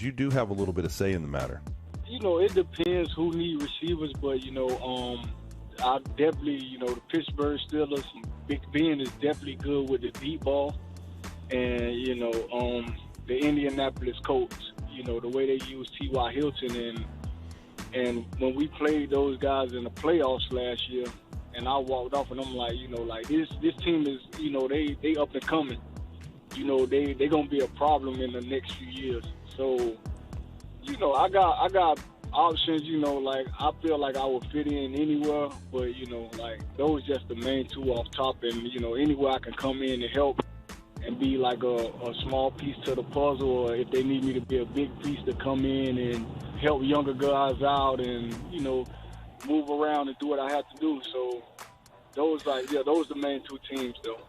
You do have a little bit of say in the matter. It depends who need receivers, but, I definitely, the Pittsburgh Steelers, Big Ben is definitely good with the deep ball. And, the Indianapolis Colts, the way they use T.Y. Hilton. And when we played those guys in the playoffs last year, and I walked off and I'm like, this team is, they up and coming. They going to be a problem in the next few years. So, I got options, I feel like I will fit in anywhere, but, those just the main two off top. And, anywhere I can come in and help and be like a small piece to the puzzle, or if they need me to be a big piece to come in and help younger guys out and, move around and do what I have to do. So those are the main two teams, though.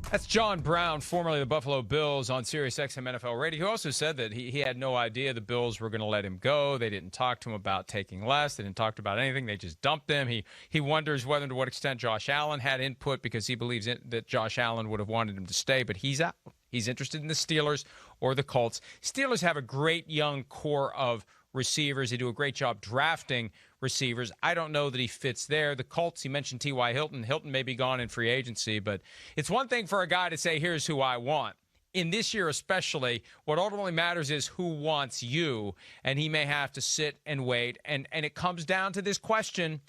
That's John Brown, formerly the Buffalo Bills, on SiriusXM NFL Radio, who also said that he had no idea the Bills were going to let him go. They didn't talk to him about taking less. They didn't talk about anything. They just dumped him. He wonders whether and to what extent Josh Allen had input, because he believes that Josh Allen would have wanted him to stay, but he's out. He's interested in the Steelers or the Colts. Steelers have a great young core of receivers. They do a great job drafting receivers. I don't know that he fits there. The Colts, he mentioned T.Y. Hilton. Hilton may be gone in free agency, but it's one thing for a guy to say, here's who I want. In this year especially, what ultimately matters is who wants you, and he may have to sit and wait. And it comes down to this question,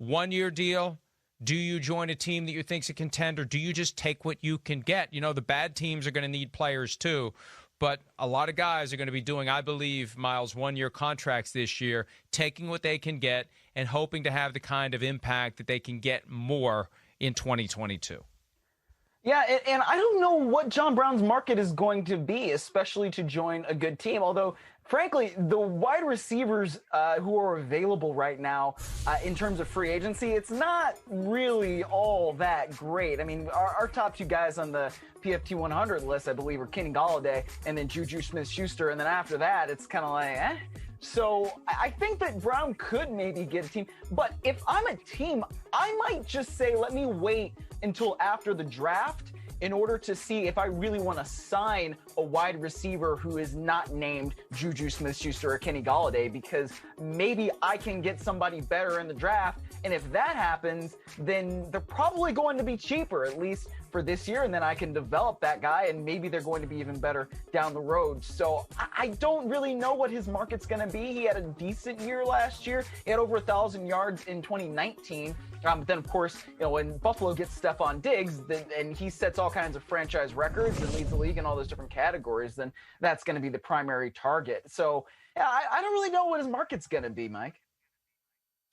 1-year deal. Do you join a team that you think's a contender? Do you just take what you can get? The bad teams are going to need players too. But a lot of guys are going to be doing, I believe, Myles, 1-year contracts this year, taking what they can get and hoping to have the kind of impact that they can get more in 2022. Yeah, and I don't know what John Brown's market is going to be, especially to join a good team. Although, frankly, the wide receivers who are available right now in terms of free agency, it's not really all that great. I mean, our top two guys on the PFT 100 list, I believe, are Kenny Golladay and then JuJu Smith-Schuster. And then after that, it's kind of like, eh. So I think that Brown could maybe get a team. But if I'm a team, I might just say, let me wait until after the draft in order to see if I really want to sign a wide receiver who is not named JuJu Smith-Schuster or Kenny Golladay, because maybe I can get somebody better in the draft. And if that happens, then they're probably going to be cheaper, at least for this year, and then I can develop that guy, and maybe they're going to be even better down the road. So I don't really know what his market's going to be. He had a decent year last year. He had over 1,000 yards in 2019. Then, of course, when Buffalo gets Stephon Diggs, and he sets all kinds of franchise records and leads the league in all those different categories, then that's going to be the primary target. So I don't really know what his market's going to be, Mike.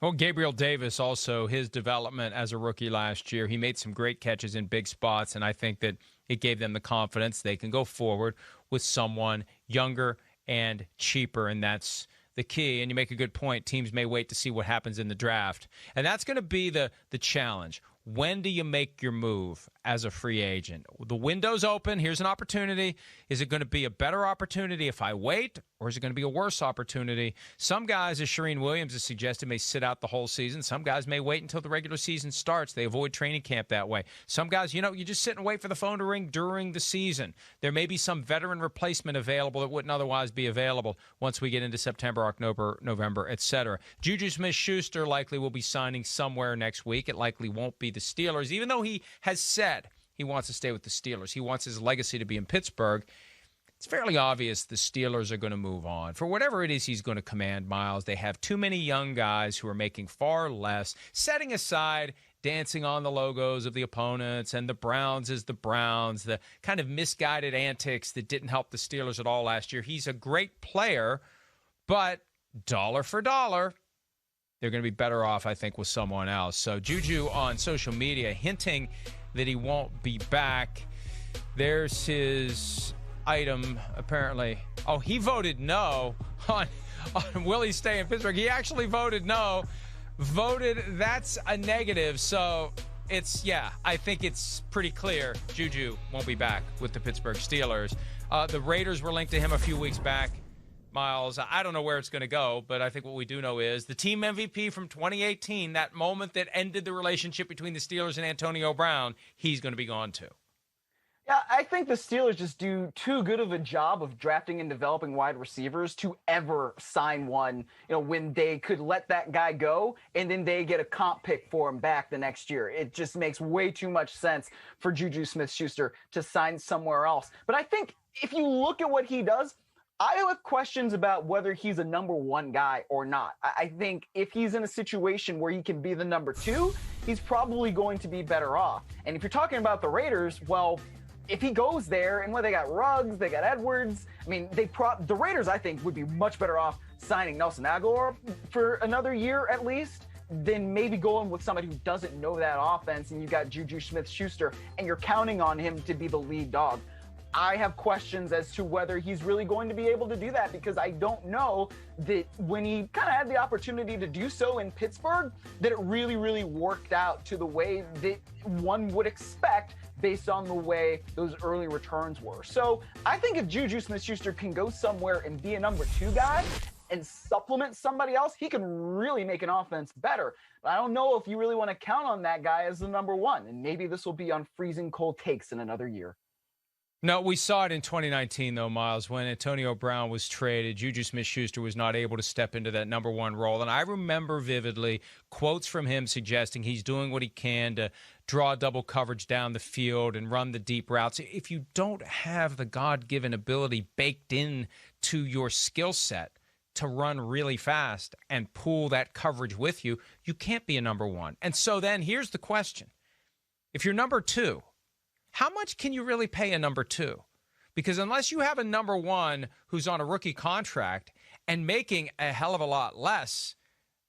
Well, Gabriel Davis also, his development as a rookie last year, he made some great catches in big spots, and I think that it gave them the confidence they can go forward with someone younger and cheaper, and that's the key. And you make a good point. Teams may wait to see what happens in the draft, and that's going to be the challenge. When do you make your move as a free agent? The window's open. Here's an opportunity. Is it going to be a better opportunity if I wait, or is it going to be a worse opportunity? Some guys, as Shereen Williams has suggested, may sit out the whole season. Some guys may wait until the regular season starts. They avoid training camp that way. Some guys, you just sit and wait for the phone to ring during the season. There may be some veteran replacement available that wouldn't otherwise be available once we get into September, October, November, etc. JuJu Smith-Schuster likely will be signing somewhere next week. It likely won't be the Steelers, even though he has said he wants to stay with the Steelers. He wants his legacy to be in Pittsburgh. It's fairly obvious the Steelers are going to move on. For whatever it is he's going to command, Myles, they have too many young guys who are making far less, setting aside dancing on the logos of the opponents and the Browns is the Browns, the kind of misguided antics that didn't help the Steelers at all last year. He's a great player, but dollar for dollar, they're going to be better off, I think, with someone else. So JuJu on social media hinting that he won't be back. There's his item, apparently. Oh, he voted no on will he stay in Pittsburgh. He actually voted no. That's a negative. So I think it's pretty clear JuJu won't be back with the Pittsburgh Steelers. The Raiders were linked to him a few weeks back. Myles, I don't know where it's going to go, but I think what we do know is the team MVP from 2018, that moment that ended the relationship between the Steelers and Antonio Brown, he's going to be gone too. Yeah, I think the Steelers just do too good of a job of drafting and developing wide receivers to ever sign one, when they could let that guy go and then they get a comp pick for him back the next year. It just makes way too much sense for JuJu Smith-Schuster to sign somewhere else. But I think if you look at what he does, I have questions about whether he's a number one guy or not. I think if he's in a situation where he can be the number two, he's probably going to be better off. And if you're talking about the Raiders, well, if he goes there, and they got Ruggs, they got Edwards, I mean, the Raiders, I think, would be much better off signing Nelson Agholor for another year at least than maybe going with somebody who doesn't know that offense, and you got JuJu Smith-Schuster, and you're counting on him to be the lead dog. I have questions as to whether he's really going to be able to do that, because I don't know that when he kind of had the opportunity to do so in Pittsburgh, that it really, really worked out to the way that one would expect based on the way those early returns were. So I think if JuJu Smith-Schuster can go somewhere and be a number two guy and supplement somebody else, he can really make an offense better. But I don't know if you really want to count on that guy as the number one. And maybe this will be on freezing cold takes in another year. No, we saw it in 2019, though, Myles, when Antonio Brown was traded. JuJu Smith-Schuster was not able to step into that number one role. And I remember vividly quotes from him suggesting he's doing what he can to draw double coverage down the field and run the deep routes. If you don't have the God-given ability baked in to your skill set to run really fast and pull that coverage with you, you can't be a number one. And so then here's the question. If you're number two, how much can you really pay a number two? Because unless you have a number one who's on a rookie contract and making a hell of a lot less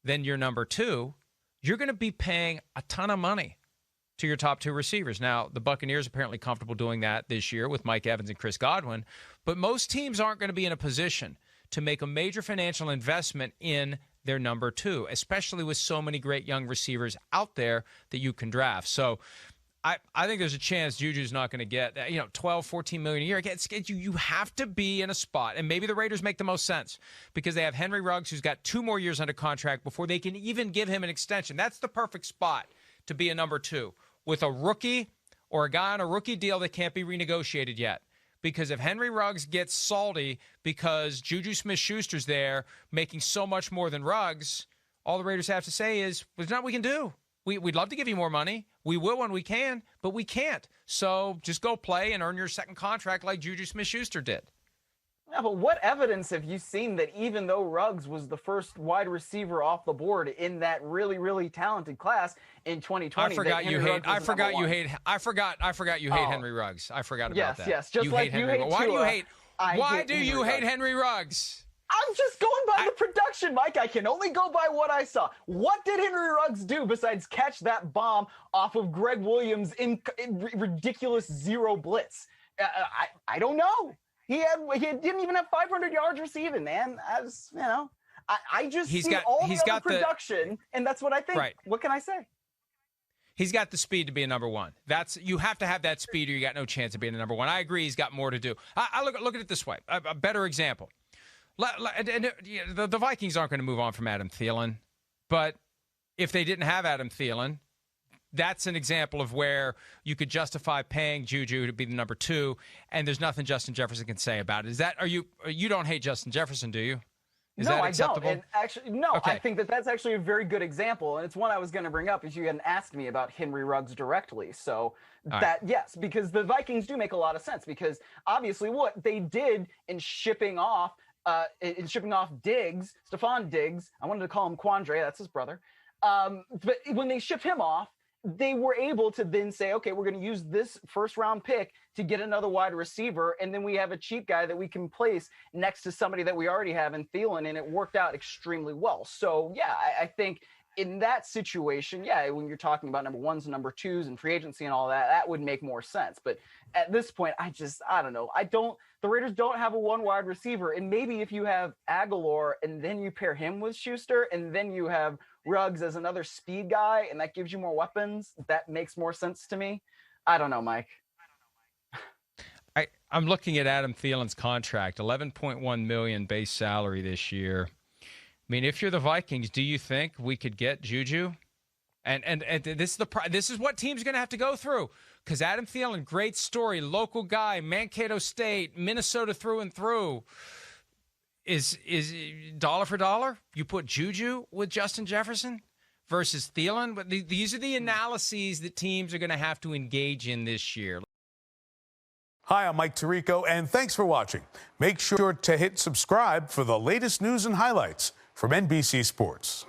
than your number two, you're going to be paying a ton of money to your top two receivers. Now, the Buccaneers are apparently comfortable doing that this year with Mike Evans and Chris Godwin, but most teams aren't going to be in a position to make a major financial investment in their number two, especially with so many great young receivers out there that you can draft. So I think there's a chance JuJu's not going to get 12, 14 million a year. You have to be in a spot, and maybe the Raiders make the most sense because they have Henry Ruggs, who's got 2 more years under contract before they can even give him an extension. That's the perfect spot to be a number two with a rookie or a guy on a rookie deal that can't be renegotiated yet. Because if Henry Ruggs gets salty because JuJu Smith-Schuster's there making so much more than Ruggs, all the Raiders have to say is, there's nothing we can do. We'd love to give you more money. We will when we can, but we can't. So just go play and earn your second contract like JuJu Smith-Schuster did. Yeah, but what evidence have you seen that even though Ruggs was the first wide receiver off the board in that really, really talented class in 2020? I forgot you hate Henry Ruggs. I forgot about that. Yes, just like you hate Tua. Why do you hate Henry Ruggs? I'm just going by the production, Mike. I can only go by what I saw. What did Henry Ruggs do besides catch that bomb off of Greg Williams in ridiculous zero blitz? I don't know. He didn't even have 500 yards receiving, man. I just see all the production, and that's what I think. Right. What can I say? He's got the speed to be a number one. You have to have that speed, or you got no chance of being a number one. I agree. He's got more to do. I look at it this way. A better example. The Vikings aren't going to move on from Adam Thielen, but if they didn't have Adam Thielen, that's an example of where you could justify paying JuJu to be the number two, and there's nothing Justin Jefferson can say about it. You don't hate Justin Jefferson, do you? No, I don't. And actually, no, okay. I think that's actually a very good example, and it's one I was going to bring up if you hadn't asked me about Henry Ruggs directly. So yes, because the Vikings do make a lot of sense, because obviously what they did in shipping off Diggs, Stephon Diggs, I wanted to call him Quandre, that's his brother. But when they shipped him off, they were able to then say, okay, we're going to use this first round pick to get another wide receiver, and then we have a cheap guy that we can place next to somebody that we already have in Thielen, and it worked out extremely well. So yeah, I think in that situation, yeah, when you're talking about number ones and number twos and free agency and all that, that would make more sense. But at this point, I don't know. The Raiders don't have a one wide receiver. And maybe if you have Agholor and then you pair him with Schuster and then you have Ruggs as another speed guy and that gives you more weapons, that makes more sense to me. I don't know, Mike. I'm looking at Adam Thielen's contract, $11.1 million base salary this year. I mean, if you're the Vikings, do you think we could get JuJu? And this is what teams are going to have to go through. Because Adam Thielen, great story, local guy, Mankato State, Minnesota through and through. Is dollar for dollar? You put JuJu with Justin Jefferson versus Thielen? But these are the analyses that teams are going to have to engage in this year. Hi, I'm Mike Tirico, and thanks for watching. Make sure to hit subscribe for the latest news and highlights from NBC Sports.